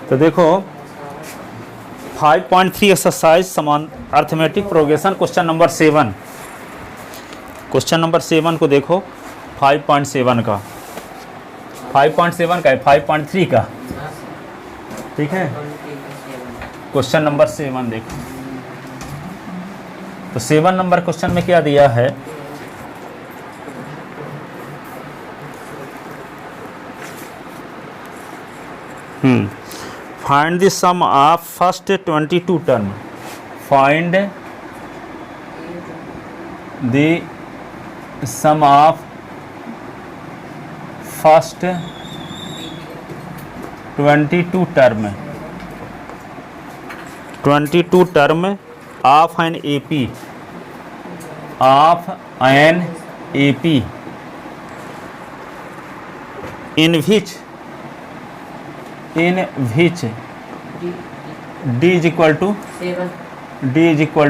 तो देखो 5.3 एक्सरसाइज समान arithmetic progression question number 7। Question number 7 को देखो 5.7 का 5.7 का है 5.3 का, ठीक है। क्वेश्चन नंबर 7 देखो, तो 7 नंबर क्वेश्चन में क्या दिया है, find the sum of first 22 term. Find the sum of first 22 term, 22 term of an AP, of an AP in which d is equal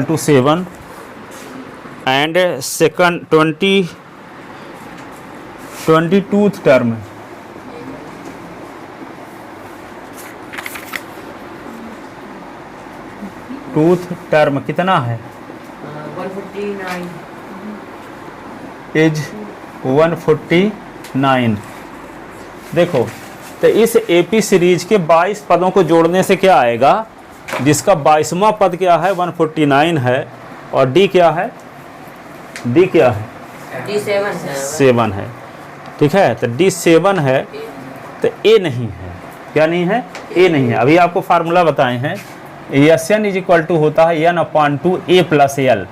to 7 and second 22th term, tooth term कितना है, 149 is 149। देखो तो इस AP series के 22 पदों को जोड़ने से क्या आएगा, जिसका 22वां पद क्या है 149 है, और डी क्या है, डी क्या है, डी 7 है, ठीक है। तो डी 7 है, तो ए नहीं है, क्या नहीं है, ए नहीं है। अभी आपको फार्मूला बताए हैं, S N is equal to होता है n/2 a प्लस एल,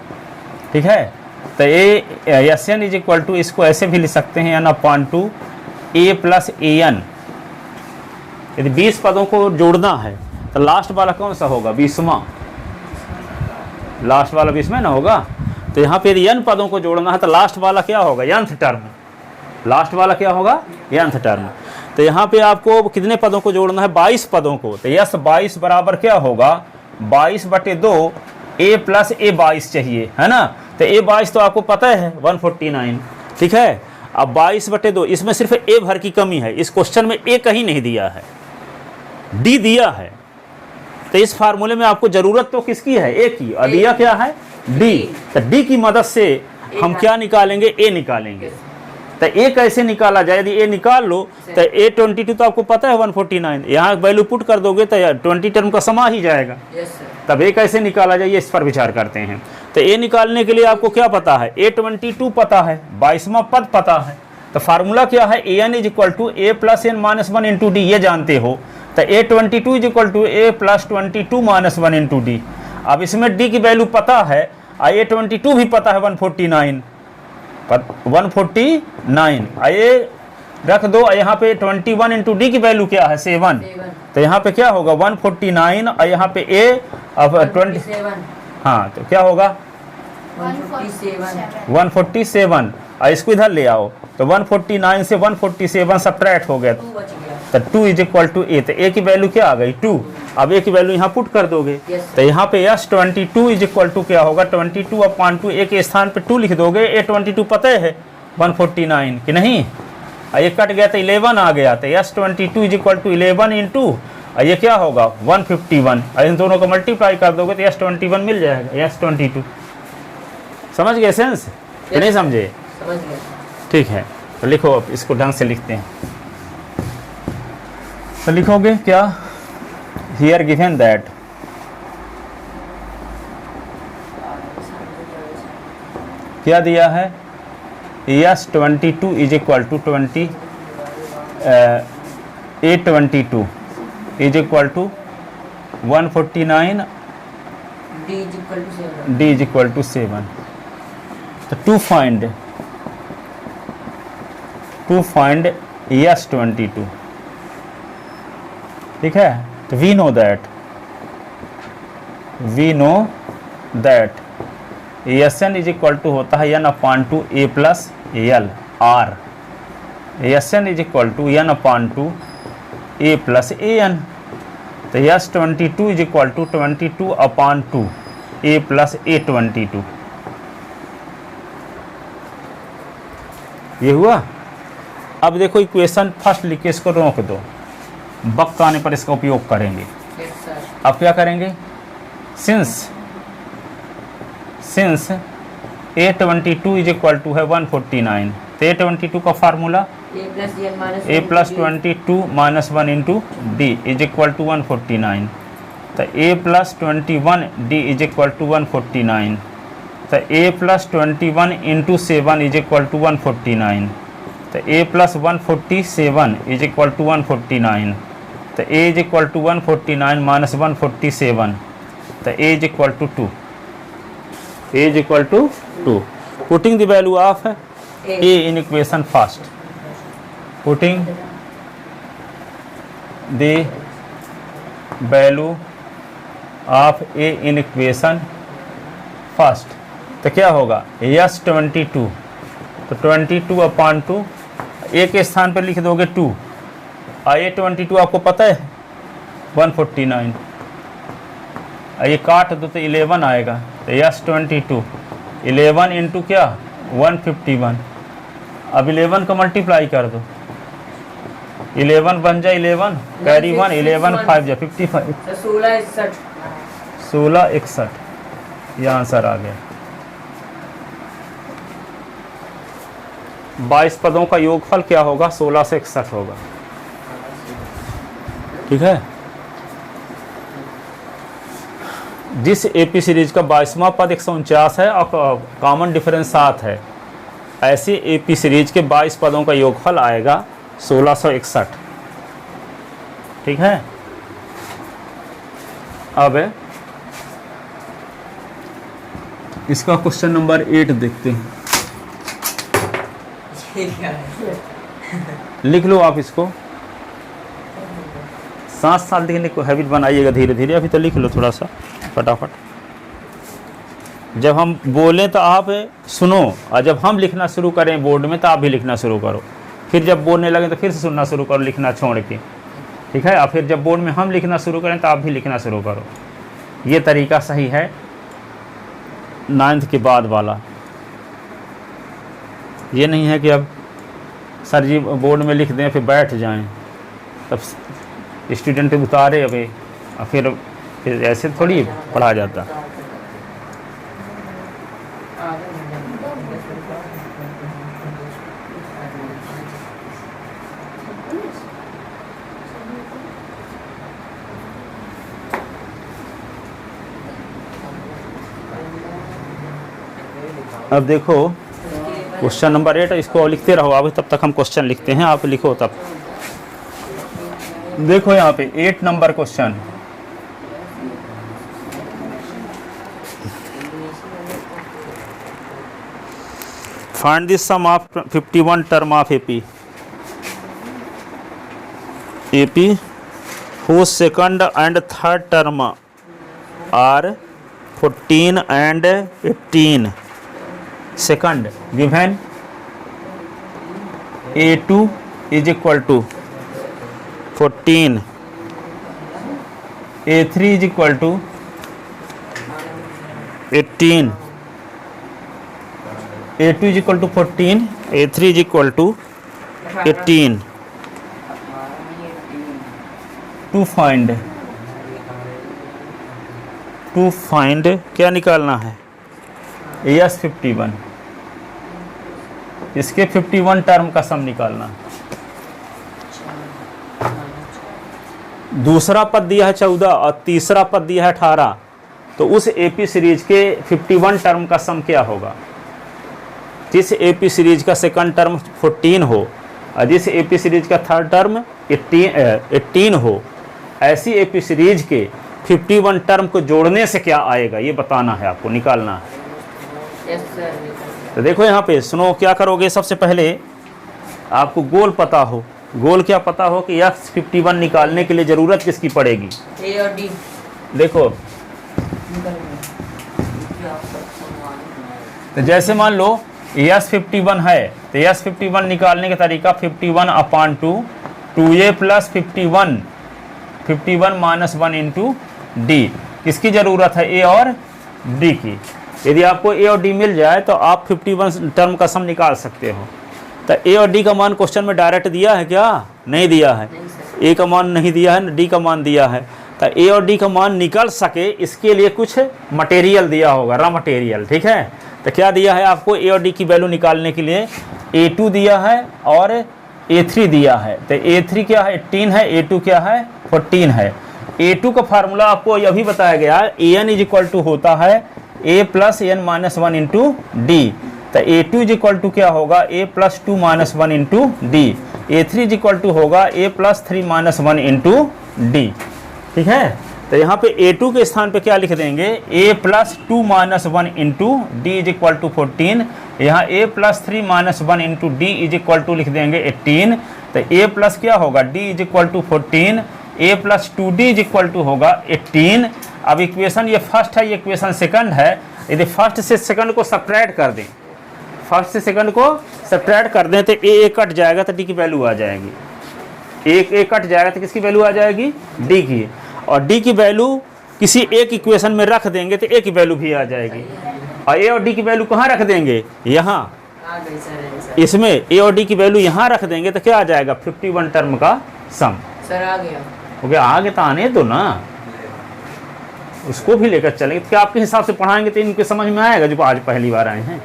ठीक है। तो S N is equal to, इसको ऐसे भी लिख सकते हैं n/2 a plus A N. यदि 20 पदों को जोड़ना है तो लास्ट वाला कौन सा होगा, 20वां, लास्ट वाला 20 में ना होगा। तो यहाँ पे यदि n पदों को जोड़ना है तो लास्ट वाला क्या होगा, nth टर्म, लास्ट वाला क्या होगा, nth टर्म। तो यहाँ पे आपको कितने पदों को जोड़ना है, 22 पदों को। तो यस 22 बराबर क्या होगा, 22/2 a प्लस ए 22 चाहिए, है ना। तो a 22 तो आपको पता है 149, ठीक है। अब 22/2, इसमें सिर्फ ए भर की कमी है, इस क्वेश्चन में ए कहीं नहीं दिया है, डी दिया है। तो इस फार्मूले में आपको जरूरत तो किसकी है, ए की, और दिया क्या है, डी। तो डी की मदद से हम क्या निकालेंगे, ए निकालेंगे। तो ए कैसे निकाला जाए, यदि ए निकाल लो तो A22 तो आपको पता है 149, यहाँ वैल्यू पुट कर दोगे तो 20 टर्म का समा ही जाएगा। तब ए कैसे निकाला जाए, इस पर विचार करते हैं। तो ए निकालने के लिए आपको क्या पता है, A22 पता है, 22वां पद पता है। तो फार्मूला क्या है, an is equal to a plus n minus 1 into D, ये जानते हो। तो A22 is equal to a plus 22 minus 1 into D. अब इसमें d की वैल्यू पता है, A22 भी पता है 149, आइए रख दो। यहाँ पे 21 इंटू डी की वैल्यू क्या है, 7। तो यहाँ पे क्या होगा 149, और यहाँ पे ए अब 20, हाँ तो क्या होगा 147। और इसको इधर ले आओ, तो 149 से 147 सब्ट्रैक्ट हो गया, तो 2 इज इक्वल टू ए। तो ए की वैल्यू क्या आ गई, 2। अब ए की वैल्यू यहाँ पुट कर दोगे, तो यहाँ पे S22 इज इक्वल टू क्या होगा, 22/2, ए के स्थान पे 2 लिख दोगे। A22 पता है 149 कि नहीं, ये कट गया तो 11 आ गया। तो S22 is equal to 11 into, ये क्या होगा 151, इन दोनों को मल्टीप्लाई कर दोगे तो S21 मिल जाएगा, S22। समझ गए सेंस कि नहीं समझे, ठीक है। तो लिखो, अब इसको ढंग से लिखते हैं। तो लिखोगे क्या, हियर गिवन दैट क्या दिया है, S22 is equal to A22 is equal to 149, D is equal to 7। तो टू फाइंड S22, ठीक है। तो we know that Sn is equal to होता है n/2 a plus L R. Sn is equal to n/2 a plus A N. तो S22 is equal to 22/2 a plus A22, ये हुआ। अब देखो इक्वेशन फर्स्ट लिख के इसको रोक दो, वक्त आने पर इसका उपयोग करेंगे। Yes, sir. अब क्या करेंगे, since A22 is equal to है 149, तो A22 का formula A plus D minus A 1 plus into D. 22 minus 1 into D is equal to 149, तो A plus 21 D is equal to 149, तो A plus 21 into 7 is equal to 149, तो A plus 147 is equal to 149, तो A is equal to 149 minus 147, तो A is equal to 2, A is equal to 2। Putting the value of A in equation first, putting the value of A in equation first, तो क्या होगा yes 22, तो 22 upon 2 A के स्थान पर लिख दोगे 2, आइए 22 आपको पता है 149, ये काट दो तो 11 आएगा, तो यस 22 11 इंटू क्या 151, अब 11 का मल्टीप्लाई कर दो, 11 बन जाए 11 कैरी 1 11 5 जा 55, तो 16 61 16 61, ये आंसर आ गया। 22 पदों का योगफल क्या होगा 16 से 61 होगा, ठीक है। जिस एपी सीरीज का 22वां पद 149 है और कॉमन डिफरेंस 7 है, ऐसे एपी सीरीज के 22 पदों का योगफल आएगा 1661, ठीक है। अब इसका क्वेश्चन नंबर 8 देखते हैं, ये क्या है? लिख लो आप इसको, 7 साल लिखने को हैबिट बनाइएगा धीरे धीरे, अभी तो लिख लो थोड़ा सा फटाफट। जब हम बोलें तो आप सुनो, और जब हम लिखना शुरू करें बोर्ड में तो आप भी लिखना शुरू करो, फिर जब बोलने लगे तो फिर से सुनना शुरू करो लिखना छोड़ के, ठीक है। और फिर जब बोर्ड में हम लिखना शुरू करें तो आप भी लिखना शुरू करो, ये तरीका सही है 9th के बाद वाला। ये नहीं है कि अब सर जी बोर्ड में लिख दें फिर बैठ जाएं, तब स्टूडेंट उतारे अभी और फिर ऐसे थोड़ी पढ़ा जाता। अब देखो क्वेश्चन नंबर 8, इसको लिखते रहो आप, तब तक हम क्वेश्चन लिखते हैं, आप लिखो तब। देखो यहाँ पे 8 number question, find the sum of 51 term of AP whose second and third term are 14 and 18. Second given A2 is equal to 14, A3 is equal to 18, A2 is equal to 14, A3 is equal to 18. To find क्या निकालना है yes 51, इसके 51 term का सम निकालना है। दूसरा पद दिया है 14 और तीसरा पद दिया है 18, तो उस एपी सीरीज के 51 टर्म का सम क्या होगा। जिस एपी सीरीज का सेकंड टर्म 14 हो और जिस एपी सीरीज का थर्ड टर्म 18 हो, ऐसी एपी सीरीज के 51 टर्म को जोड़ने से क्या आएगा ये बताना है, आपको निकालना है। Yes sir. तो देखो यहाँ पे सुनो, क्या करोगे, सबसे पहले आपको गोल पता हो, गोल क्या पता हो कि यस 51 निकालने के लिए ज़रूरत किसकी पड़ेगी। ए और डी देखो तो जैसे मान लो यस 51 है, तो यस 51 निकालने का तरीका 51/2 2a plus 51 minus 1 into D. किसकी ज़रूरत है, ए और डी की। यदि आपको ए और डी मिल जाए तो आप 51 टर्म का सम निकाल सकते हो। तो ए और डी का मान क्वेश्चन में डायरेक्ट दिया है क्या, नहीं दिया है। ए का मान नहीं दिया है, डी का मान दिया है। तो ए और डी का मान निकल सके इसके लिए कुछ मटेरियल दिया होगा, रॉ मटेरियल, ठीक है। तो क्या दिया है आपको, ए और डी की वैल्यू निकालने के लिए A2 दिया है और A3 दिया है। तो A3 क्या है 18 है, A2 क्या है 14 है। A2 का फार्मूला आपको यह भी बताया गया है, AN इज इक्वल टू होता है A plus N minus one into D. तो A2 इज इक्वल टू क्या होगा, A plus two minus one into D. A3 is equal to होगा A plus three minus one into D, ठीक है। तो यहाँ पे A2 के स्थान पे क्या लिख देंगे, A plus two minus one into D is equal to 14। यहाँ A plus three minus one into D is equal to लिख देंगे 18। तो A प्लस क्या होगा, D is equal to 14, A plus two D is equal to होगा 18। अब equation ये first है, ये इक्वेशन सेकंड है। यदि फर्स्ट से सेकंड को सब्ट्रैक्ट कर दें, फर्स्ट से सेकंड को सब्ट्रैक्ट कर दें तो A कट जाएगा तो D की वैल्यू आ जाएगी। A कट जाएगा तो किसकी वैल्यू आ जाएगी, D की। और D की वैल्यू किसी एक इक्वेशन में रख देंगे तो A की वैल्यू भी आ जाएगी। और A और D की वैल्यू कहाँ रख देंगे, यहाँ आ गई सर। इसमें A और D की वैल्यू यहाँ रख देंगे तो क्या आ जाएगा, 51 टर्म का सम। सर आ गया। हो गया, आगे तो आने दो ना, उसको भी लेकर चलेंगे। तो क्या आपके हिसाब से पढ़ाएंगे तो इनके समझ में आएगा जो आज पहली बार आए हैं,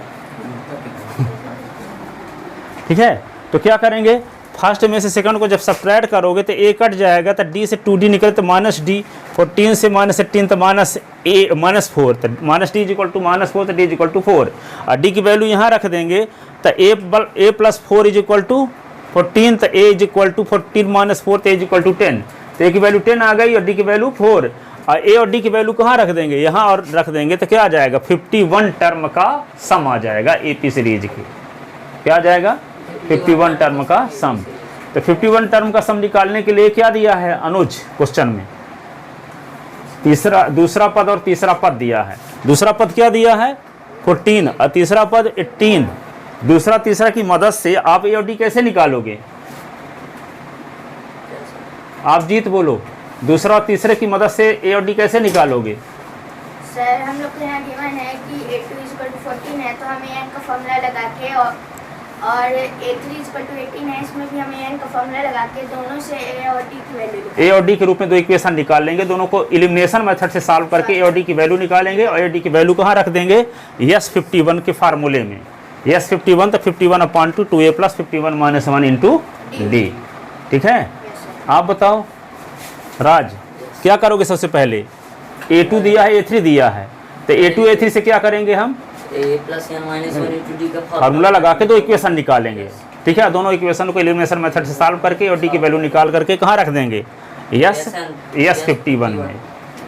ठीक है। तो क्या करेंगे, फर्स्ट में से सेकंड को जब सब्ट्रैक्ट करोगे तो A कट जाएगा तो D से 2D निकले तो माइनस डी, 14 से माइनस 18 तो माइनस A माइनस 4, तो minus D is equal to minus 4 तो D इज इक्वल टू 4। और D की वैल्यू यहाँ रख देंगे तो A plus 4 is equal to 14, तो A is equal to 14 minus 4 तो A इज इक्वल टू 10। तो A की वैल्यू 10 आ गई और D की वैल्यू 4। और A और D की वैल्यू कहाँ रख देंगे, यहाँ और रख देंगे तो क्या आ जाएगा, 51 टर्म का सम आ जाएगा AP सीरीज की। क्या आ जाएगा, 51 टर्म का सम। तो 51 टर्म का सम निकालने के लिए क्या दिया है अनुज क्वेश्चन में, दूसरा पद और तीसरा पद दिया है। दूसरा पद क्या दिया है 14 और तीसरा पद 18। दूसरा तीसरा की मदद से आप A और D कैसे निकालोगे, आप जीत बोलो, दूसरा और तीसरे की मदद से A और D कैसे निकालोगे। सर हम लोग को यहाँ गिवन है कि A2 इक्वल टू 14 है तो हमें n का फॉर्मूला लगा के और A3 इक्वल टू 18 है, इसमें भी हमें n का फॉर्मूला लगा के दोनों से A और D की वैल्यू, A और D के रूप में दो इक्वेशन निकाल लेंगे, दोनों को एलिमिनेशन मेथड से सॉल्व करके A और D की वैल्यू निकालेंगे और A D की वैल्यू कहाँ रख देंगे, S51 के फार्मूले में। S51 तो 51 upon two 2A plus 51 minus 1 into D, ठीक है। आप बताओ राज, क्या करोगे सबसे पहले, A2 दिया है A3 दिया है, तो A2 A3 से क्या करेंगे हम, A plus N minus one into D का फार्मूला लगा के दो इक्वेशन निकालेंगे, ठीक है। दोनों इक्वेशन को एलिमिनेशन मेथड से सॉल्व करके और D की वैल्यू निकाल करके कहाँ रख देंगे, S51 में,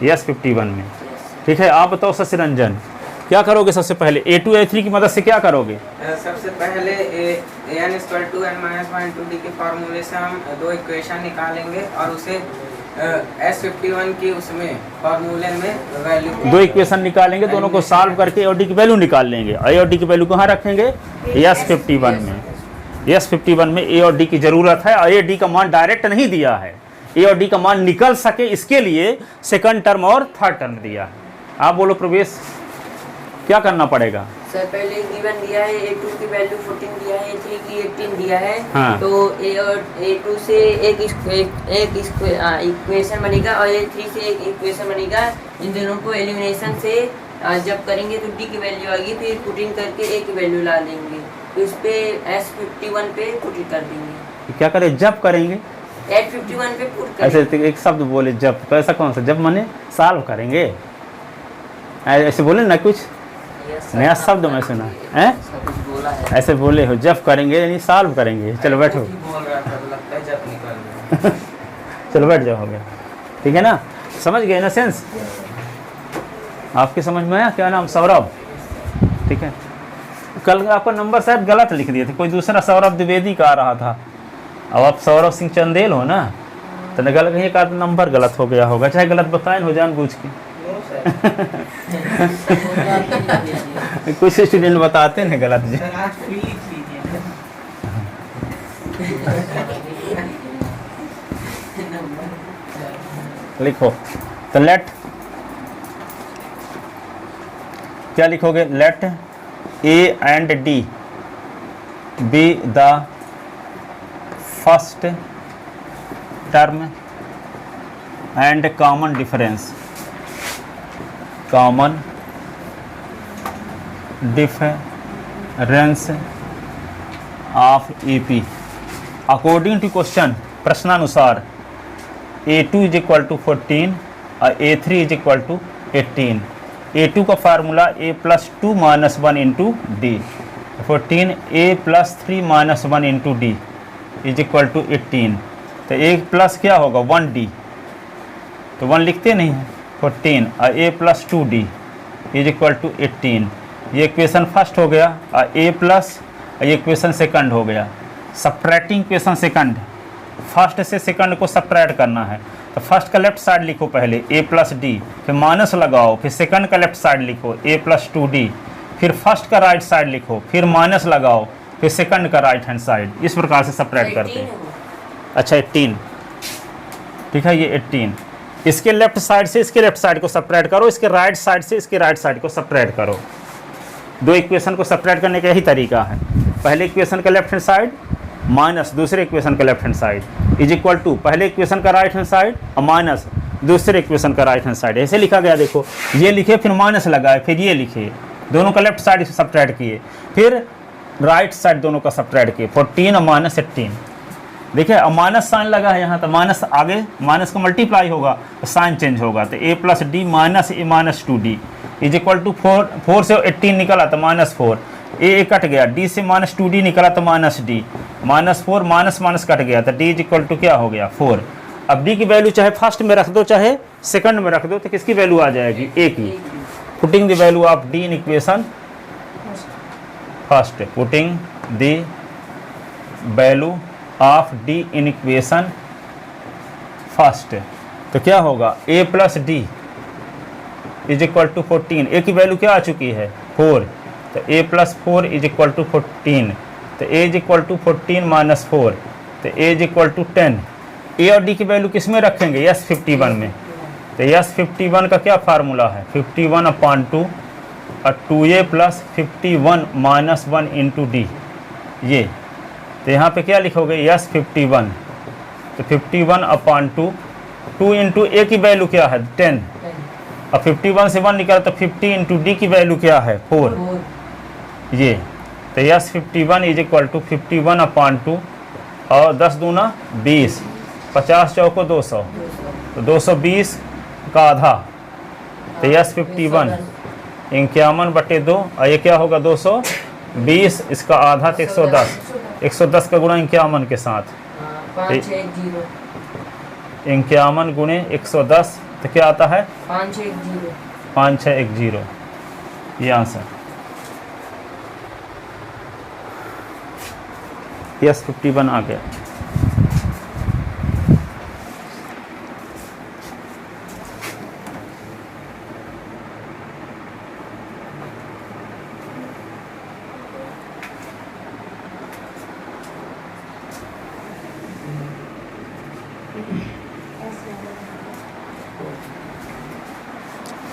S51 में, ठीक है। आप बताओ शशि रंजन, क्या करोगे सबसे पहले, A2 A3 की मदद से क्या करोगे। सबसे पहले an equal to n minus one into D के फार्मूले से हम दो इक्वेशन निकालेंगे और उसे S51 की उसमें फार्मूले में वैल्यू, दो इक्वेशन निकालेंगे, दोनों को सॉल्व करके A और D की वैल्यू निकाल लेंगे। A और D की वैल्यू कहाँ रखेंगे, S51 में। S51 में A और D की जरूरत है और A D का मान डायरेक्ट नहीं दिया है, A और D का मान निकल सके इसके लिए सेकंड टर्म और थर्ड टर्म दिया है। आप बोलो प्रवेश, क्या करना पड़ेगा। सर पहले गिवन दिया है A2 की वैल्यू 14 दिया है, A3 की 18 दिया है, हाँ। तो A और A2 से एक इक्वेशन बनेगा और A3 से एक इक्वेशन बनेगा। इन दोनों को एलिमिनेशन से जब करेंगे तो D की वैल्यू आएगी, फिर पुटिंग करके A की वैल्यू ला लेंगे, तो इस पे S51 पे पुट कर देंगे। क्या करें, जब करेंगे, S51 पे पुट करेंगे। ऐसे एक शब्द बोले जब, तो ऐसा कौन सा जब, माने सॉल्व करेंगे, ऐसे बोले ना, कुछ नया शब्द मैं सुना है, ऐसे बोले हो, जब करेंगे यानी सॉल्व करेंगे। चलो बैठो, बोल रहा था, लगता है जब निकल गया। चलो बैठ जाओ, हो गया, ठीक है ना, समझ गए ना सेंस, आपके समझ में आया। क्या नाम, सौरभ, ठीक है। कल आपका नंबर शायद गलत लिख दिए थे, कोई दूसरा सौरभ द्विवेदी का आ रहा था, अब आप सौरभ सिंह चंदेल हो ना, तो गलत कहीं का नंबर गलत हो गया होगा, चाहे गलत बताए हो जानबूझ के। कुछ स्टूडेंट बताते हैं गलत जी। लिखो, तो लेट, क्या लिखोगे, let A and D be the first term and common difference, common difference of EP according to question, प्रश्नानुसार A2 इज इक्वल टू 14 और A3 is equal to 18। A2 का formula A plus 2 minus 1 into d, 14 A plus 3 minus 1 into D is equal to 18। तो A plus क्या होगा 1D, तो 1 लिखते नहीं हैं, 14 और A plus 2D is equal to 18। ये इक्वेशन फर्स्ट हो गया और A प्लस, ये इक्वेशन सेकंड हो गया। सब्ट्रैक्टिंग इक्वेशन सेकंड, फर्स्ट से सेकंड को सब्ट्रैक्ट करना है, तो फर्स्ट का लेफ्ट साइड लिखो पहले A प्लस डी, फिर माइनस लगाओ, फिर सेकंड का लेफ्ट साइड लिखो A प्लस 2D, फिर फर्स्ट का राइट साइड लिखो, फिर माइनस लगाओ, फिर सेकंड का राइट हैंड साइड। इस प्रकार से सब्ट्रैक्ट करते हैं। अच्छा 18, ठीक है, ये 18। इसके लेफ्ट साइड से इसके लेफ्ट साइड को सब्ट्रैक्ट करो, इसके राइट साइड से इसके राइट साइड को सब्ट्रैक्ट करो। दो इक्वेशन को सब्ट्रैक्ट करने का यही तरीका है। पहले इक्वेशन का लेफ्ट हैंड साइड माइनस दूसरे इक्वेशन का left hand side is equal to पहले इक्वेशन का राइट हैंड साइड और माइनस दूसरे इक्वेशन का राइट हैंड साइड। ऐसे लिखा गया, देखो ये लिखे फिर माइनस लगाए, फिर ये लिखे, दोनों का लेफ्ट साइड से सब्ट्रैक्ट किए, फिर राइट साइड दोनों का सब्ट्रैक्ट किए, 14 और माइनस 18। देखिए अब माइनस साइन लगा है यहाँ, तो माइनस आगे माइनस का मल्टीप्लाई होगा तो साइन चेंज होगा, तो A plus D minus A minus 2D is equal to 4 से 18 निकला तो माइनस 4, A कट गया, D से माइनस 2D निकला तो minus D, minus 4 minus minus cut गया तो D इज इक्वल टू क्या हो गया 4। अब D की वैल्यू चाहे फर्स्ट में रख दो चाहे सेकंड में रख दो, तो किसकी वैल्यू आ जाएगी A की। Putting the value of D in equation first, putting the value of D in equation first, तो क्या होगा A plus D is equal to 14। A की वैल्यू क्या आ चुकी है 4, तो A plus 4 is equal to 14, तो A is equal to 14 minus 4, तो A is equal to 10। A और D की वैल्यू किस में रखेंगे, S51 में, तो S51 का क्या फार्मूला है 51/2 और 2A plus 51 minus 1 into D, ये तो यहाँ पे क्या लिखोगे S51, तो 51/2, 2 इंटू A की वैल्यू क्या है 10 और 51 से 1 निकाला तो 50 इंटू डी की वैल्यू क्या है 4, ये तो S51 इज इक्वल टू 51/2 और 10 दूना 20, 50 चौको 200, तो 220 का आधा, तो S51 51/2 और ये क्या होगा 220, इसका आधा तो 110, 110 का गुणा 51 के साथ, 51 गुणे 110 तो क्या आता है 5610, ये आंसर S51 आ गया।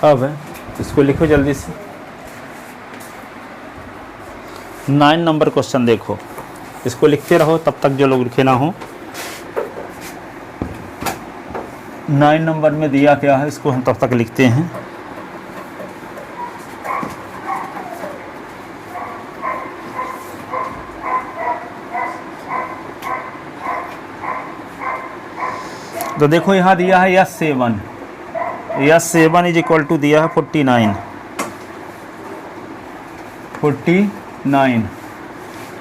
अब इसको लिखो जल्दी से। 9 नंबर क्वेश्चन देखो, इसको लिखते रहो तब तक जो लोग लिखे ना हो। 9 नंबर में दिया क्या है, इसको हम तब तक लिखते हैं। तो देखो यहाँ दिया है S7 इज इक्वल टू दिया है 49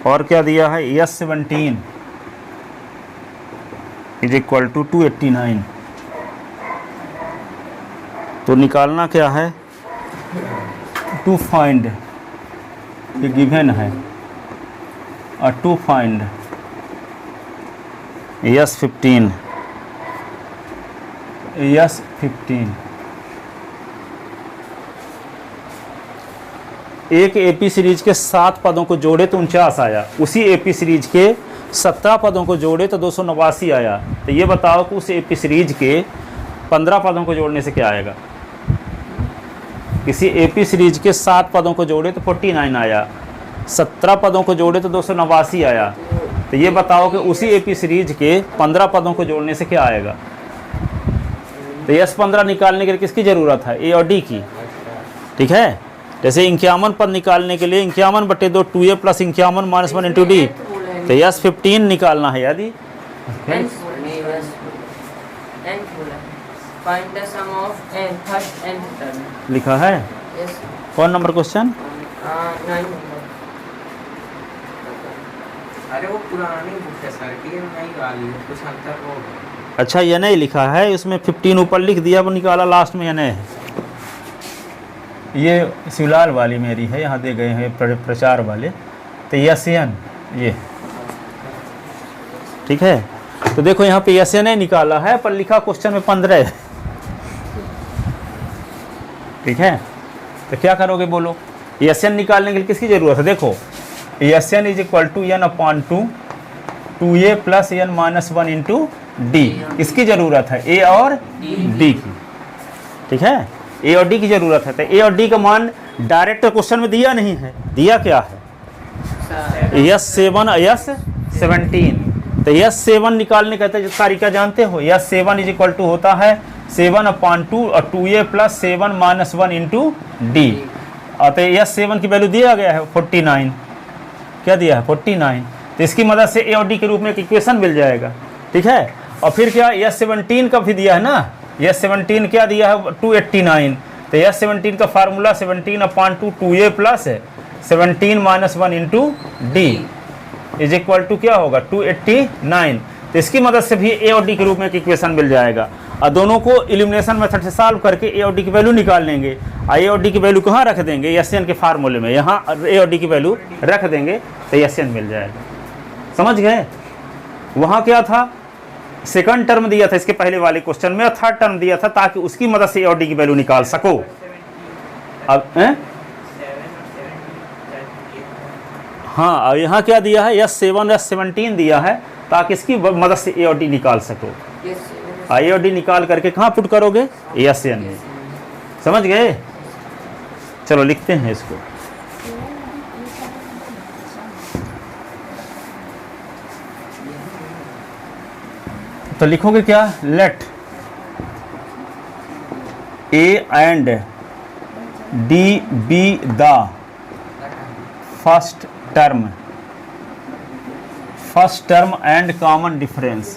और क्या दिया है S17 इज इक्वल टू 289। तो निकालना क्या है, टू फाइंड, ये गिवन है, और टू फाइंड S15 एक एपी सीरीज के 7 पदों को जोड़े तो 49 आया, उसी एपी सीरीज के 17 पदों को जोड़े तो 289 आया। तो ये बताओ कि उस एपी सीरीज के 15 पदों को जोड़ने से क्या आएगा। किसी एपी सीरीज के 7 पदों को जोड़े तो 49 आया, 17 पदों को जोड़े तो 289 आया, तो ये बताओ कि उसी एपी सीरीज के 15 पदों को जोड़ने से क्या आएगा। तो यस 15 निकालने के लिए किसकी ज़रूरत है, ए और डी की। ठीक है, जैसे 51 पद निकालने के लिए 51/2 2a प्लस 51 - 1 इंटू डी, तो यस 15 निकालना है यदि Find the sum of n first n term. लिखा है। Yes. कौन नंबर क्वेश्चन? 9 number. अरे वो पुरानी बुक है सर की, नई वाली है, कुछ अंतर होगा। अच्छा ये नहीं लिखा है, उसमें 15 ऊपर लिख दिया, वो निकाला लास्ट में, ये नहीं है। ये शिवलाल वाली मेरी है, यहाँ दे गए हैं प्रचार वाले, तो यस एन ये। ठीक है, तो देखो यहाँ पे यस एन निकाला है, पर लिखा क्वेश्चन में 15 है। ठीक है, तो क्या करोगे बोलो। एस एन निकालने के लिए किसकी ज़रूरत है, देखो S N is equal to n upon 2a plus n minus 1 into D. इसकी ज़रूरत है ए और डी की। ठीक है, ए और डी की ज़रूरत है। तो ए और डी का मान डायरेक्ट क्वेश्चन में दिया नहीं है, दिया क्या है, यस 7 यस 17। तो यस 7 निकालने का तरीका जानते हो, यस 7 इज इक्वल टू होता है 7 अपॉन 2 और 2a plus 7 minus 1 into D. और तो यस 7 की वैल्यू दिया गया है 49, क्या दिया है 49। तो इसकी मदद से ए और डी के रूप में एक इक्वेशन मिल जाएगा। ठीक है, और फिर क्या यस 17 का भी दिया है ना, यस 17 क्या दिया है 289। तो यस 17 का formula 17 upon 2 2a plus 17 minus 1 into D is equal to क्या होगा 289। तो इसकी मदद से भी ए और डी के रूप में एक इक्वेशन मिल जाएगा। और दोनों को इल्यूमिनेशन मेथड से सॉल्व करके ए और डी की वैल्यू निकाल लेंगे। ए और डी की वैल्यू कहाँ रख देंगे, एस एन के फार्मूले में, यहाँ ए और डी की वैल्यू रख देंगे तो एस एन मिल जाएगा। समझ गए। वहाँ क्या था, सेकंड टर्म दिया था इसके पहले वाले क्वेश्चन में, और थर्ड टर्म दिया था ताकि उसकी मदद से ए और डी की वैल्यू निकाल सको। अब हाँ, अब यहाँ क्या दिया है, यस 7 यस 17 दिया है ताकि इसकी मदद से ए और डी निकाल सको। ए और डी निकाल करके कहाँ पुट करोगे, एस एन में। समझ गए। चलो लिखते हैं इसको। तो लिखोगे क्या, let a and d be the first term and common difference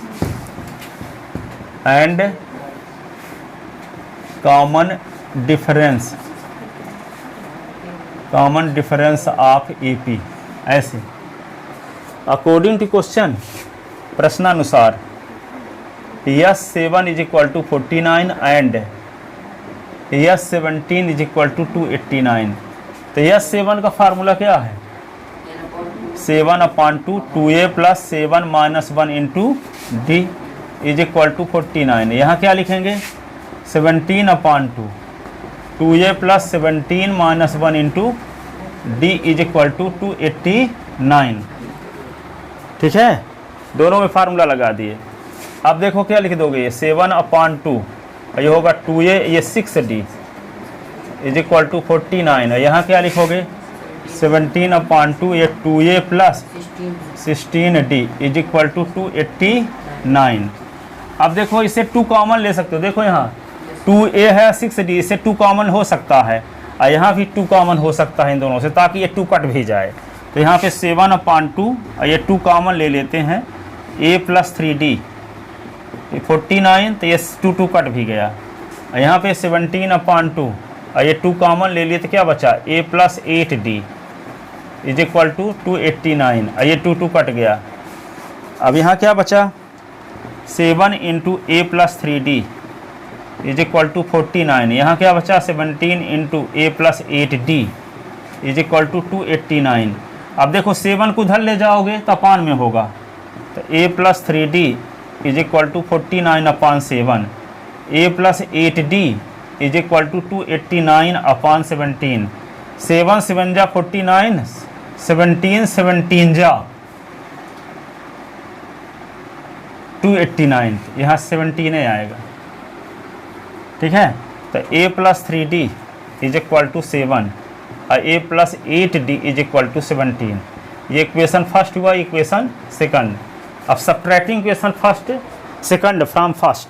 of AP। ऐसे अकॉर्डिंग टू क्वेश्चन, प्रश्नानुसार S 7 is equal to 49 and S 17 is equal to 289। तो यस 7 का फार्मूला क्या है, 7 upon 2 2a plus 7 minus 1 into D is equal to 49। यहाँ क्या लिखेंगे 17 upon 2 2a plus 17 minus 1 into D is equal to 289। ठीक है, दोनों में फार्मूला लगा दिए। अब देखो क्या लिख दोगे, ये 7 अपॉन 2, ये होगा 2a, ये 6d इज इक्वल टू 49। यहाँ क्या लिखोगे 17 अपॉन 2, ये 2a plus 16d is equal to 289। अब देखो इसे 2 कॉमन ले सकते हो, देखो यहाँ 2a है 6d, इससे 2 कॉमन हो सकता है, और यहाँ भी 2 कॉमन हो सकता है इन दोनों से, ताकि ये 2 कट भी जाए। तो यहाँ पे 7 अपॉन 2 और ये 2 कॉमन ले लेते हैं, a प्लस 3d, ये 49, तो ये 2 कट भी गया। और यहाँ पे 17 अपॉन 2 और ये 2 कॉमन ले लिए तो क्या बचा, a plus 8d is equal to 289, और ये 2 कट गया। अब यहाँ क्या बचा 7 into a plus 3d is equal to 49। यहाँ क्या बचा 17 into a plus 8d is equal to 289। अब देखो 7 को उधर ले जाओगे तो अपान में होगा, तो a plus 3d is equal to 49 upon 7, a plus 8d is equal to 289 upon 17। 7 7 जा 49, 17 17 जा 289, यहाँ 17 आएगा। ठीक है, तो a plus 3d is equal to 7 और a plus 8d is equal to 17। ये इक्वेशन फर्स्ट हुआ, इक्वेशन सेकंड। अब subtracting equation first second from first,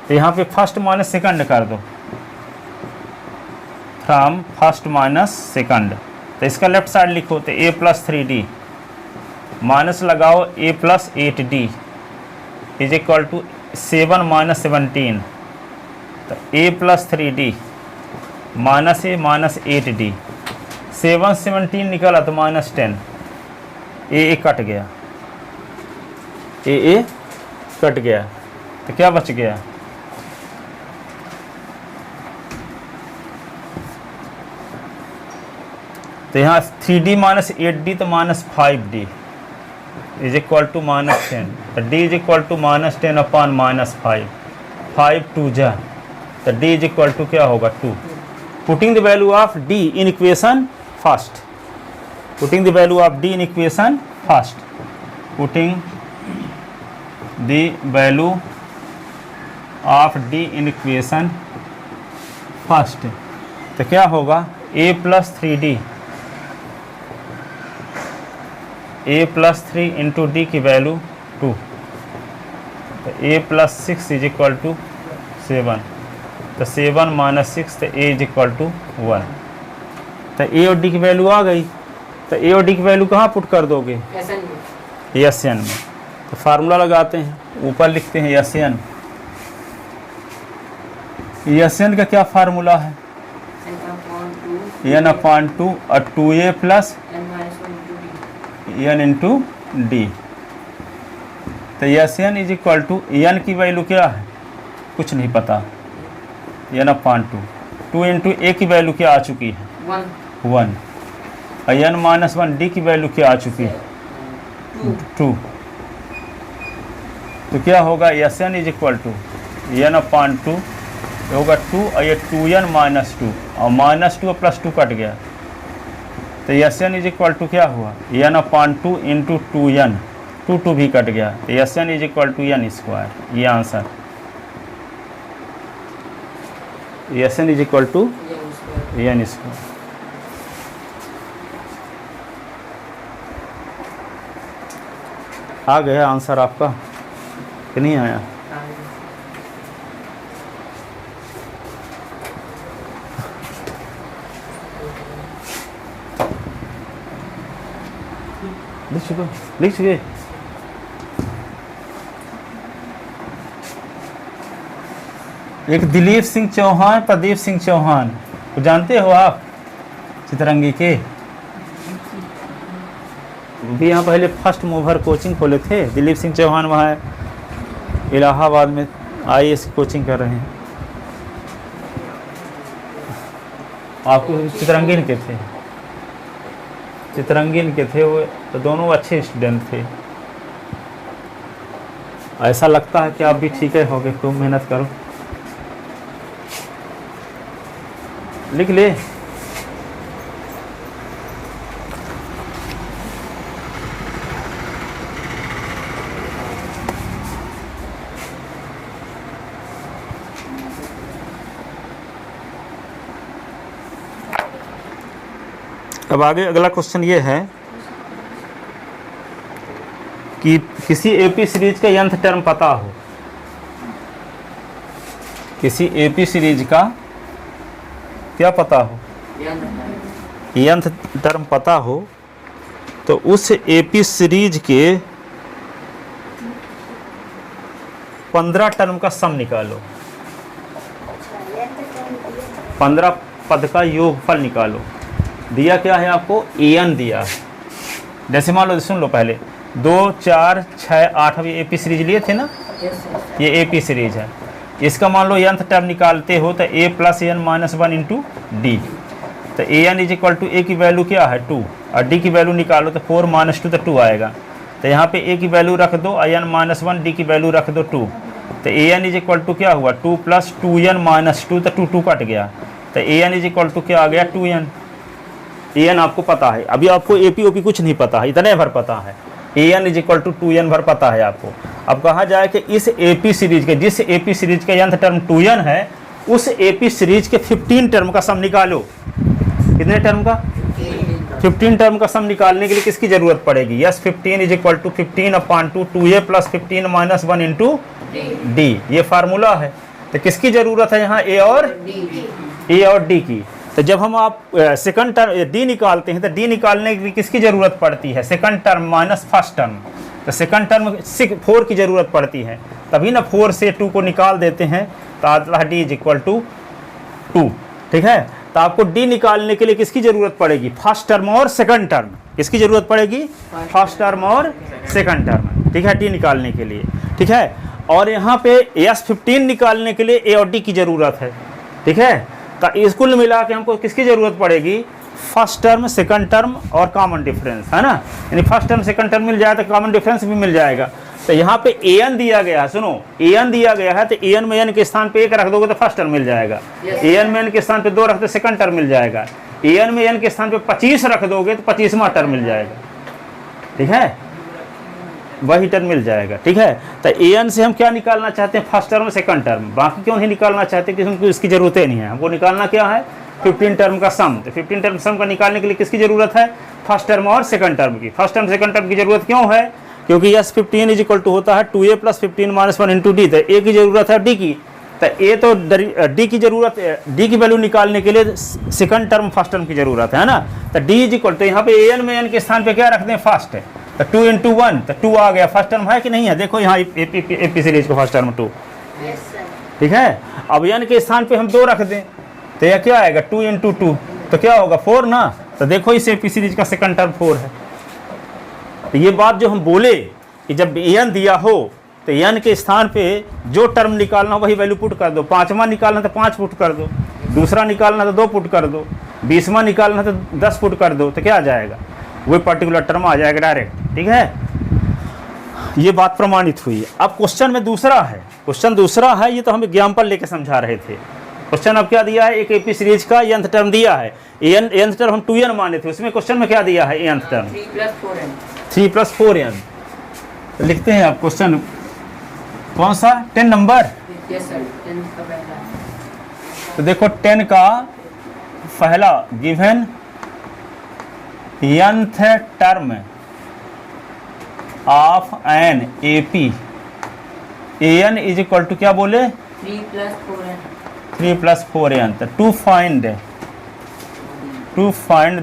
तो यहाँ पे फर्स्ट माइनस सेकंड कर दो, फ्रॉम फर्स्ट माइनस सेकंड। तो इसका लेफ्ट साइड लिखो, तो a प्लस 3d माइनस लगाओ a plus 8d is equal to 7 minus 17। तो a plus 3d minus a minus 8d, 7 17 निकला तो माइनस 10, ए कट गया, ए कट गया, तो क्या बच गया? तो यहाँ 3d माइनस 8d तो minus 5d is equal to minus 10। तो d is equal to minus 10 upon minus 5, 5 2 जा, तो d इज इक्वल टू क्या होगा 2। Putting the value of d in equation first, putting the value of d in equation first, putting the value of d in equation first, तो क्या होगा a plus 3d, a plus 3 into D की value 2, तो a plus 6 is equal to 7, तो 7 minus 6, तो a is equal to 1। तो a और d की वैल्यू आ गई, तो a और d की वैल्यू कहाँ पुट कर दोगे? एसएन में। तो फार्मूला लगाते हैं, ऊपर लिखते हैं एसएन। एसएन का क्या फार्मूला है? n अपॉन 2 और 2a plus n into D. तो n is equal to n की वैल्यू क्या है? कुछ नहीं पता, n अपॉन 2 इंटू ए की वैल्यू क्या आ चुकी है? 1। और n माइनस 1 डी की वैल्यू क्या आ चुकी है? 2। तो क्या होगा? N is equal to n upon 2 होगा 2 और ये 2n माइनस 2 और माइनस 2 प्लस 2 कट गया, तो एन इज इक्वल टू क्या हुआ? n अपॉन 2 इंटू 2n, 2 भी कट गया, तो n is equal to n square. ये answer n is equal to n square. आ गया आंसर आपका कि नहीं आया? लिख चुके। एक दिलीप सिंह चौहान, प्रदीप सिंह चौहान को जानते हो आप? चितरंगी के भी यहाँ पहले फर्स्ट मूवर कोचिंग खोले थे। दिलीप सिंह चौहान वहाँ इलाहाबाद में IAS की कोचिंग कर रहे हैं। आपको चितरंगीन के थे, चितरंगीन के थे वो, तो दोनों अच्छे स्टूडेंट थे। ऐसा लगता है कि आप भी ठीक है होगे, खूब मेहनत करो। लिख ले। अब आगे अगला क्वेश्चन ये है कि किसी एपी सीरीज का nth टर्म पता हो, किसी एपी सीरीज का क्या पता हो? nth टर्म पता हो, तो उस एपी सीरीज के 15 टर्म का सम निकालो, 15 पद का योगफल निकालो। दिया क्या है आपको? an दिया है। जैसे मान लो, सुन लो पहले, 2 4 6 8 अभी एपी सीरीज लिए थे ना, ये एपी सीरीज है। इसका मान लो nth टर्म निकालते हो तो a plus n minus 1 into D. तो an is equal to a की वैल्यू क्या है? 2, और d की वैल्यू निकालो तो 4 माइनस 2 तो 2 आएगा। तो यहाँ पे a की वैल्यू रख दो, n माइनस 1, d की वैल्यू रख दो 2। तो an इज इक्वल टू क्या हुआ? 2 प्लस 2n माइनस 2, तो 2 कट गया। तो an इज इक्वल टू क्या आ गया? 2n। an आपको पता है, अभी आपको एपी ओपी कुछ नहीं पता है, इतने भर पता है। an is equal to 2n भर पता है आपको। अब कहा जाए कि इस एपी सीरीज के, जिस एपी सीरीज का nth टर्म 2n है, उस एपी सीरीज के 15 टर्म का सम निकालो। कितने टर्म का? 15 टर्म का सम निकालने के लिए किसकी जरूरत पड़ेगी? S 15 is equal to 15/2 2a plus 15 minus 1 into D, ये फार्मूला है। तो किसकी जरूरत है यहाँ? ए और डी की। तो जब हम आप सेकंड टर्म डी निकालते हैं तो डी निकालने के लिए किसकी जरूरत पड़ती है? Second term minus first term. तो सेकंड टर्म 4 की जरूरत पड़ती है, तभी ना 4 से 2 को निकाल देते हैं तो आता है डी इज इक्वल टू 2। ठीक है, तो आपको डी निकालने के लिए किसकी जरूरत पड़ेगी? फर्स्ट टर्म और सेकंड टर्म। किसकी जरूरत पड़ेगी? फर्स्ट टर्म और सेकंड टर्म। ठीक है, डी निकालने के लिए। ठीक है, और यहाँ पे यस 15 निकालने के लिए ए और डी की जरूरत है। ठीक है, तो इसको मिला के हमको किसकी जरूरत पड़ेगी? फर्स्ट टर्म, सेकंड टर्म और कॉमन डिफरेंस, है ना। यानी फर्स्ट टर्म सेकंड टर्म मिल जाए तो कॉमन डिफरेंस भी मिल जाएगा। तो यहाँ पे ए एन दिया गया है, सुनो ए एन दिया गया है, तो ए एन में एन के स्थान पे 1 रख दोगे तो फर्स्ट टर्म मिल जाएगा। ए एन में एन के स्थान पे 2 रख दो सेकंड टर्म मिल जाएगा। ए एन में एन के स्थान पे 25 रख दोगे तो 25वां टर्म मिल जाएगा। ठीक है, वही टर्म मिल जाएगा। ठीक है, तो ए एन से हम क्या निकालना चाहते हैं? First term second term. बाकी क्यों नहीं निकालना चाहते? कि हमको इसकी जरूरत ही नहीं है। हमको निकालना क्या है? 15 टर्म का सम। तो 15 टर्म सम का निकालने के लिए किसकी जरूरत है? फर्स्ट टर्म और सेकंड टर्म की। फर्स्ट टर्म सेकंड टर्म की जरूरत क्यों है? क्योंकि यस 15 इज इक्वल टू होता है 2a plus 15 minus 1 into D. तो ए की जरूरत है डी की, तो ए तो डी की जरूरत, डी की वैल्यू निकालने के लिए सेकंड टर्म फर्स्ट टर्म की जरूरत है ना। तो डी इज इक्वल, तो यहाँ पे ए एन में एन के स्थान पे क्या रखते हैं? फर्स्ट है, तो 2 इंटू 1 तो 2 आ गया। फर्स्ट टर्म है कि नहीं है? देखो यहाँ एपी सीरीज को फर्स्ट टर्म 2। ठीक है, अब एन के स्थान पे हम 2 रख दें तो यह क्या आएगा? 2 इंटू 2 तो क्या होगा? 4 ना। तो देखो इस एपी सीरीज का सेकंड टर्म 4 है। तो ये बात जो हम बोले कि जब एन दिया हो तो एन के स्थान पे जो टर्म निकालना वही वैल्यू पुट कर दो। 5वां निकालना तो 5 पुट कर दो, दूसरा निकालना तो 2 पुट कर दो, 20वां निकालना तो 10 पुट कर दो, तो क्या आ जाएगा? वही पर्टिकुलर टर्म आ जाएगा डायरेक्ट। ठीक है, ये बात प्रमाणित हुई। अब क्वेश्चन में दूसरा है, क्वेश्चन दूसरा है, ये तो हम एग्जाम्पल लेके समझा रहे थे। क्वेश्चन अब क्या दिया है? एक एपी सीरीज का nth टर्म दिया है। nth टर्म हम 2n माने थे, उसमें क्वेश्चन में क्या दिया है? nth term 3 plus 4n। तो लिखते हैं आप क्वेश्चन कौन सा? 10 नंबर। तो देखो 10 का पहला given nth term of an AP an is equal to क्या बोले? 3 प्लस 4n। तो to find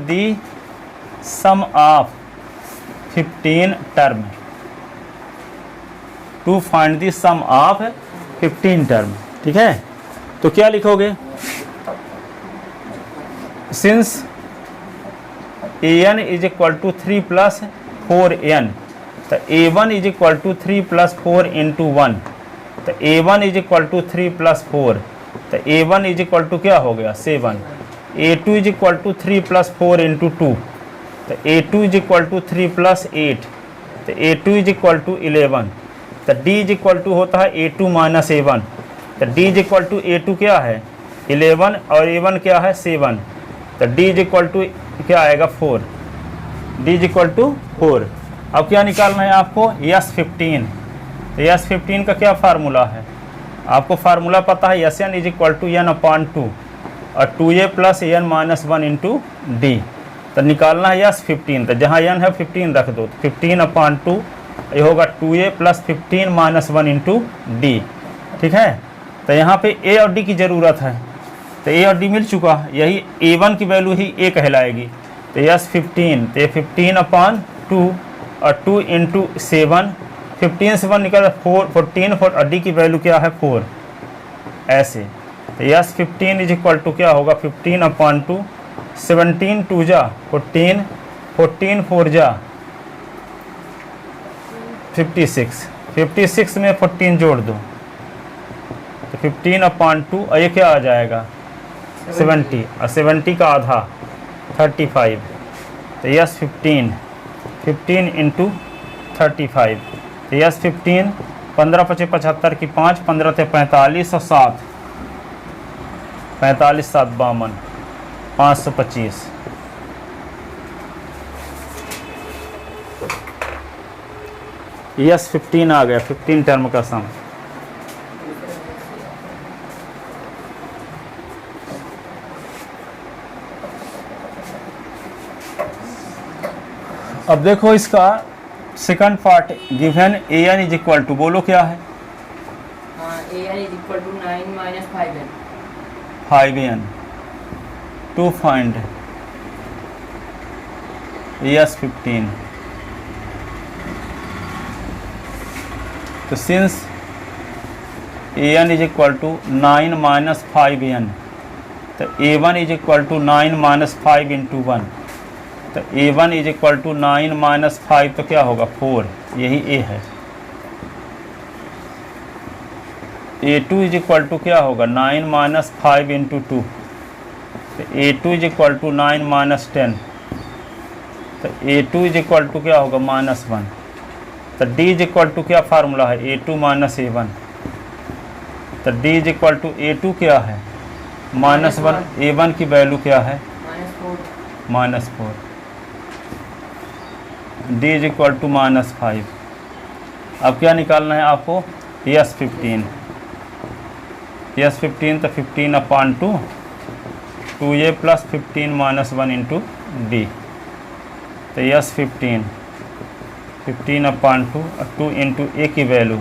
the sum of 15 term, to find the sum of 15 term. ठीक है, तो क्या लिखोगे? Since an is equal to 3 plus 4n, तो a1 is equal to 3 plus 4 into 1, तो a1 is equal to 3 plus 4, तो a1 is equal to क्या हो गया? 7। a2 is equal to 3 plus 4 into 2, तो a2 is equal to 3 plus 8, तो a2 is equal to 11, तो d is equal to होता है a2 माइनस a1, तो d is equal to a2 क्या है? 11 और a1 क्या है? 7, तो d इज इक्वल टू क्या आएगा? 4। d is equal to 4। अब क्या निकालना है आपको? यस 15। तो यस 15 का क्या फार्मूला है? आपको फार्मूला पता है, S N is equal to n upon 2 और 2a plus n minus 1 into D. तो निकालना है यस 15, तो जहाँ n है 15 रख दो, तो 15 अपॉन 2 ये होगा 2a plus 15 minus 1 into D. ठीक है, तो यहाँ पे a और d की ज़रूरत है, तो a और d मिल चुका, यही a1 की वैल्यू ही a कहलाएगी। तो यस 15, तो ये 15 अपॉन 2 और 2 इंटू 7, 15 से 1 निकल 14 और d की वैल्यू क्या है? 4। ऐसे तो यस 15 इज इक्वल टू क्या होगा? 15 अपॉन 2, 17 2 जा 14, 14 4 जा 56, 56 में 14 जोड़ दो तो 15 अपॉन 2 और ये क्या आ जाएगा? 70, और 70 का आधा 35। तो यस 15 इंटू 35, तो यस 15, 15 × 5 = 75 की 5, 15 × 45 और 7, 45 7 52, 525। यस 15 आ गया, 15 टर्म का सम। अब देखो इसका second part given A N is equal to, बोलो क्या है? an is equal to 9 minus 5n. 5n to find ES15. तो since an is equal to 9 minus 5n, तो a1 is equal to 9 minus 5 into 1, तो a1 is equal to 9 minus 5, तो क्या होगा 4, यही a है। a2 इज इक्वल टू क्या होगा 9 माइनस 5 इंटू 2, तो a2 is equal to 9 minus 10, तो a2 इज इक्वल टू क्या होगा -1, तो d इज इक्वल टू क्या फार्मूला है a2 माइनस a1, तो d is equal to a2 क्या है -1, a1 की वैल्यू क्या है -4, d इज इक्वल टू -5। अब क्या निकालना है आपको ES15, ES15 तो 15/2, 2a plus 15 minus 1 into D, तो ES15 15/2 और 2 इंटू ए की वैल्यू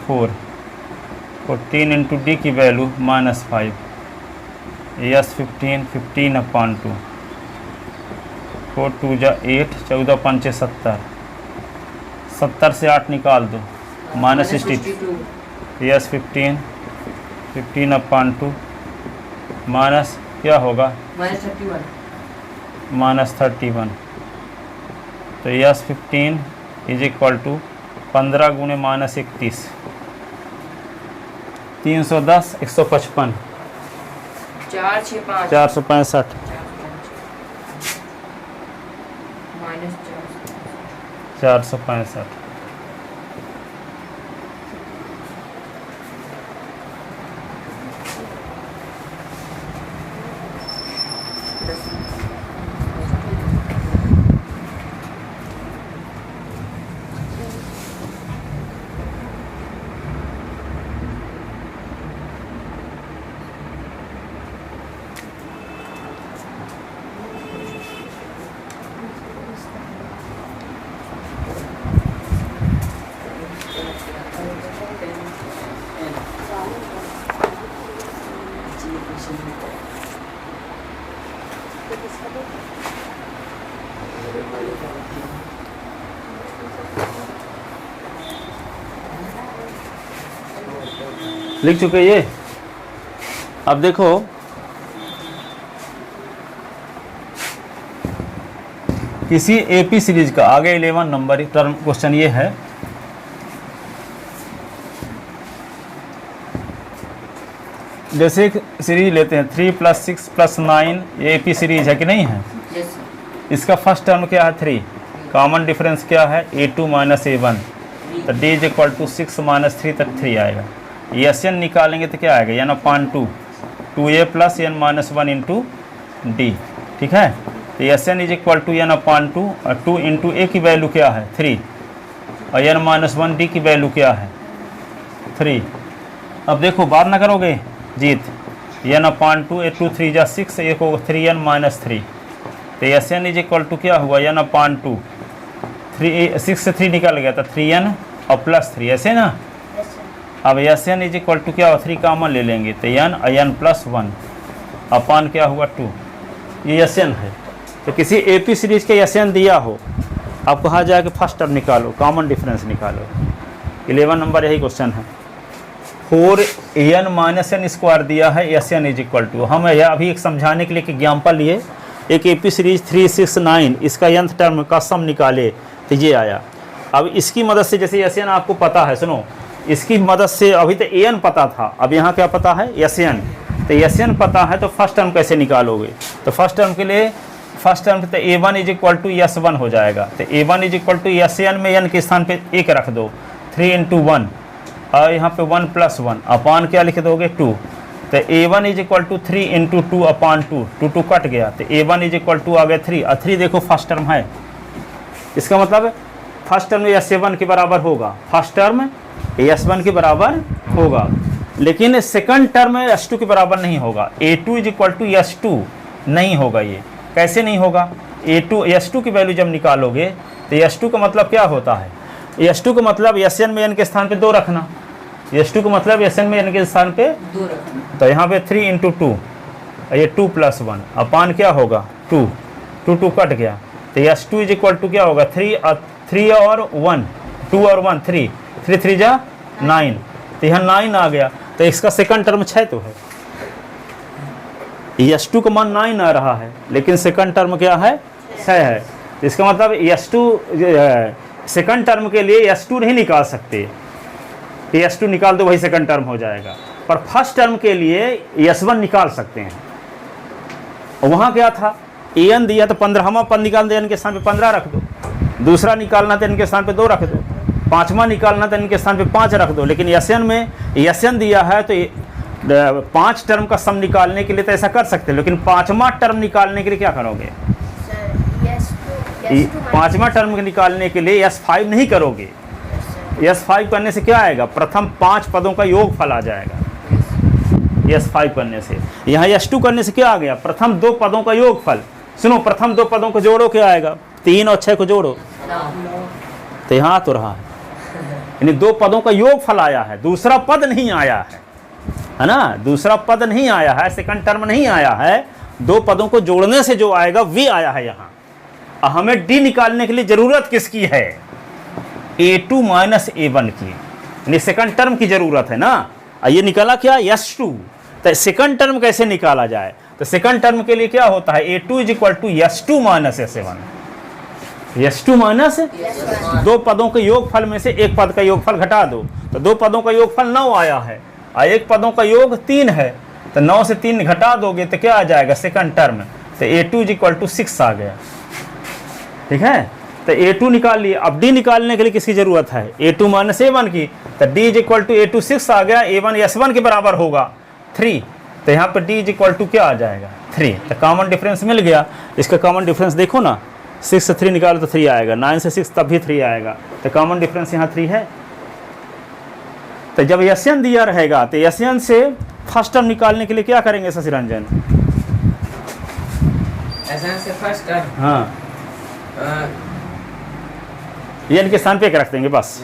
4, 14 इंटू डी की वैल्यू -5, ES15 15/2, 4 2 जा 8, 14 5 70, 70 से 8 निकाल दो -62, ES15 15/2 माइनस क्या होगा -31, तो ES15 इज इक्वल टू 15 गुणे -31, 310 155 465 465। लिख चुके ये। अब देखो किसी एपी सीरीज का आगे 11 नंबर टर्म क्वेश्चन ये है, जैसे एक सीरीज लेते हैं 3 + 6 + 9, ये एपी सीरीज है कि नहीं है? इसका फर्स्ट टर्म क्या है 3, कॉमन डिफरेंस क्या है a2 माइनस a1, तो d इज इक्वल टू 6 - 3 तक 3 आएगा। एन निकालेंगे तो क्या आएगा n/2, 2a + n-1 into D, ठीक है। तो n is equal to n/2 और 2 इंटू ए की वैल्यू क्या है 3 और n-1 डी की वैल्यू क्या है 3। अब देखो बात ना करोगे जीत, n/2 2 3 जा 6, एक होगा 3n - 3, तो एन इज इक्वल टू क्या हुआ n/2, 6 से 3 निकल गया था 3n और +3, ऐसे ना। अब एन इज इक्वल टू क्या हुआ 3 कॉमन ले लेंगे तो n +1 अपान क्या हुआ 2, ये एन है। तो किसी एपी सीरीज के एन दिया हो, आप कहाँ जाके फर्स्ट टर्म निकालो, कॉमन डिफरेंस निकालो। 11 नंबर यही क्वेश्चन है। 4n-n² दिया है, एन इज इक्वल टू, हम यह अभी एक समझाने के लिए एक एग्जाम्पल लिए, एक एपी सीरीज 3 6 9 इसका nth टर्म का सम निकाले तो ये आया। अब इसकी मदद से जैसे एन आपको पता है, सुनो इसकी मदद से अभी तो an पता था, अब यहाँ क्या पता है एन, तो एन पता है तो फर्स्ट टर्म कैसे निकालोगे? तो फर्स्ट टर्म के लिए फर्स्ट टर्म तो a1 is equal to s1 हो जाएगा, तो a1 is equal to N में n के स्थान पे 1 रख दो, 3 इंटू 1 और यहाँ पे 1 + 1 अपान क्या लिख दोगे 2, तो a1 is equal to 3 into 2 upon 2, 2 cut गया, तो a1 इज इक्वल टू आ गया 3 और 3 देखो फर्स्ट टर्म है, इसका मतलब फर्स्ट टर्म s1 के बराबर होगा, फर्स्ट टर्म s1 के बराबर होगा, लेकिन सेकंड टर्म s2 के बराबर नहीं होगा। a2 is equal to s2 नहीं होगा। ये कैसे नहीं होगा? S2 की वैल्यू जब निकालोगे तो S2 का मतलब क्या होता है, S2 का मतलब Sn में n के स्थान पे 2 रखना, S2 का मतलब Sn में n के स्थान पे 2 रखना। तो यहाँ पे 3 × 2, ये 2 + 1 अपान क्या होगा 2, 2 कट गया, तो S2 = क्या होगा 3 और 1, 2 और 1 3, 3 3 जा 9, तो यहाँ 9 आ गया, तो इसका सेकंड टर्म 6 तो है, S2 का मान 9 आ रहा है लेकिन सेकंड टर्म क्या है 6 है, इसका मतलब S2 सेकंड टर्म के लिए S2 नहीं निकाल सकते, S2 निकाल दो वही सेकंड टर्म हो जाएगा, पर फर्स्ट टर्म के लिए S1 निकाल सकते हैं। वहाँ क्या था an दिया तो 15वां पद निकाल दे, n के स्थान पे 15 रख दो, दूसरा निकालना तो n के स्थान पे 2 रख दो, पांचवा निकालना तो n के स्थान पे 5 रख दो, लेकिन Sn में Sn दिया है तो 5 टर्म का सम निकालने के लिए तो ऐसा कर सकते हैं, लेकिन 5वां टर्म निकालने के लिए क्या करोगे, 5वां टर्म के निकालने के लिए S5 नहीं करोगे, S5 करने से क्या आएगा, प्रथम 5 पदों का योगफल आ जाएगा, S5 करने से। यहाँ S2 करने से क्या आ गया, प्रथम 2 पदों का योगफल, सुनो प्रथम 2 पदों को जोड़ो क्या आएगा, 3 और 6 को जोड़ो, तो यहाँ तो रहा है, यानी 2 पदों का योगफल आया है, दूसरा पद नहीं आया है ना, दूसरा पद नहीं आया है, सेकंड टर्म नहीं आया है, 2 पदों को जोड़ने से जो आएगा वे आया है यहाँ। हमें D निकालने के लिए जरूरत किसकी है, A2 - A1 की, यानी सेकंड टर्म की जरूरत है ना, ये निकाला क्या S2, तो सेकंड टर्म कैसे निकाला जाए, तो सेकंड टर्म के लिए क्या होता है A2 = S2 - S1, S2 minus 2 पदों के योगफल में से एक पद का योगफल घटा दो, तो 2 पदों का योगफल 9 आया है और एक पदों का योग 3 है, तो 9 से 3 घटा दोगे तो क्या आ जाएगा सेकंड टर्म, तो A2 = 6 आ गया, ठीक है, तो A2 निकाल लिए। अब D निकालने के लिए किसकी जरूरत है, A2 - A1 की, तो D = A2 6 आ गया, A1 S1 के बराबर होगा 3, तो यहाँ पर D = क्या आ जाएगा 3, तो कॉमन डिफरेंस मिल गया। इसका कॉमन डिफरेंस देखो ना, 6 से 3 निकालो तो 3 आएगा, 9 से 6 तब भी 3 आएगा, तो कॉमन डिफरेंस यहाँ 3 है। तो जब Sn दिया रहेगा तो Sn से फर्स्ट टर्म निकालने के लिए क्या करेंगे शशि रंजन, Sn से फर्स्ट टर्म, हाँ ये इनके स्थान पे रख देंगे बस,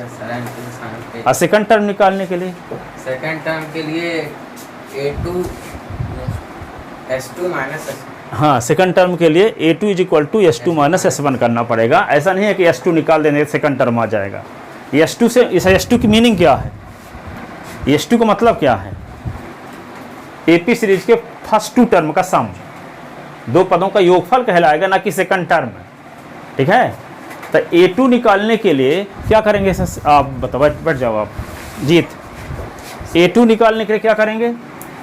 और सेकंड टर्म निकालने के लिए, सेकंड टर्म के लिए A2 S2 - हाँ सेकंड टर्म के लिए A2 = S2 - S1 करना पड़ेगा। ऐसा नहीं है कि S2 निकाल देने सेकंड टर्म आ जाएगा। S2 से इस S2 की मीनिंग क्या है, S2 का मतलब क्या है, AP सीरीज के फर्स्ट 2 टर्म का सम, 2 पदों का योगफल कहलाएगा, ना कि सेकंड टर्म, ठीक है। तो A2 निकालने के लिए क्या करेंगे, आप बताओ, बैठ जाओ आप जीत, A2 निकालने के लिए क्या करेंगे,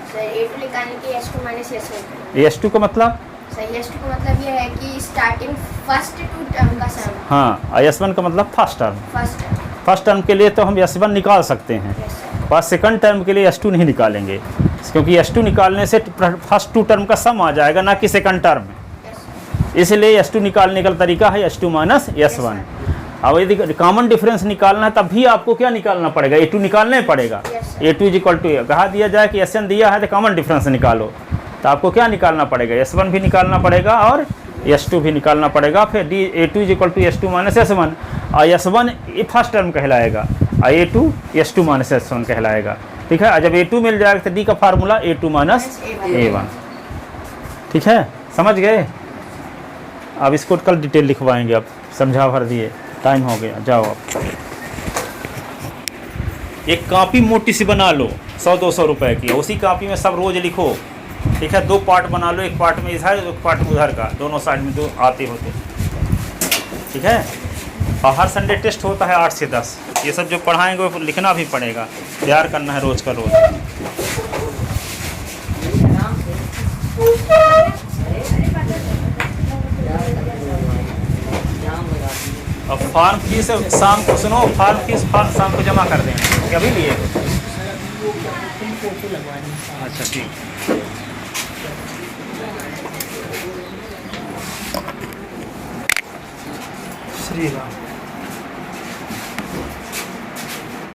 सर A2 निकालने के S2 - S1, S2 का मतलब, सर S2 का मतलब ये है कि स्टार्टिंग फर्स्ट 2 टर्म का सम, हाँ, S1 का मतलब first term, first first term के लिए तो हम S1 निकाल सकते हैं, बस सेकंड टर्म के लिए S2 नहीं निकालेंगे, क्योंकि S2 निकालने से फर्स्ट 2 टर्म का सम आ जाएगा, ना कि सेकंड टर्म, इसलिए S2 निकालने का तरीका है S2 - S1। अब यदि कॉमन डिफरेंस निकालना है तब भी आपको क्या निकालना पड़ेगा, A2 निकालना ही पड़ेगा। A2 = कहा दिया जाए कि Sn दिया है तो कॉमन डिफरेंस निकालो, तो आपको क्या निकालना पड़ेगा, S1 भी निकालना पड़ेगा और S2 भी निकालना पड़ेगा, फिर A2 = S2 - S1, और S1 फर्स्ट टर्म कहलाएगा और A2 S2 - S1 कहलाएगा, ठीक है। जब A2 मिल जाएगा तो D का फार्मूला A2 - A1, ठीक है, समझ गए। अब इसको कल डिटेल लिखवाएंगे, अब समझा भर दिए, टाइम हो गया, जाओ आप एक कॉपी मोटी सी बना लो 100-200 रुपए की, उसी कॉपी में सब रोज लिखो, ठीक है। 2 पार्ट बना लो, एक पार्ट में इधर एक पार्ट में उधर का, दोनों साइड में 2 आते होते, ठीक है। और हर संडे टेस्ट होता है 8 से 10, ये सब जो पढ़ाएंगे वो लिखना भी पड़ेगा, तैयार करना है रोज का रोज। अब फार्म फीस शाम को, सुनो, फार्म फीस शाम को जमा कर देंगे, अभी लिए, अच्छा ठीक, श्री राम।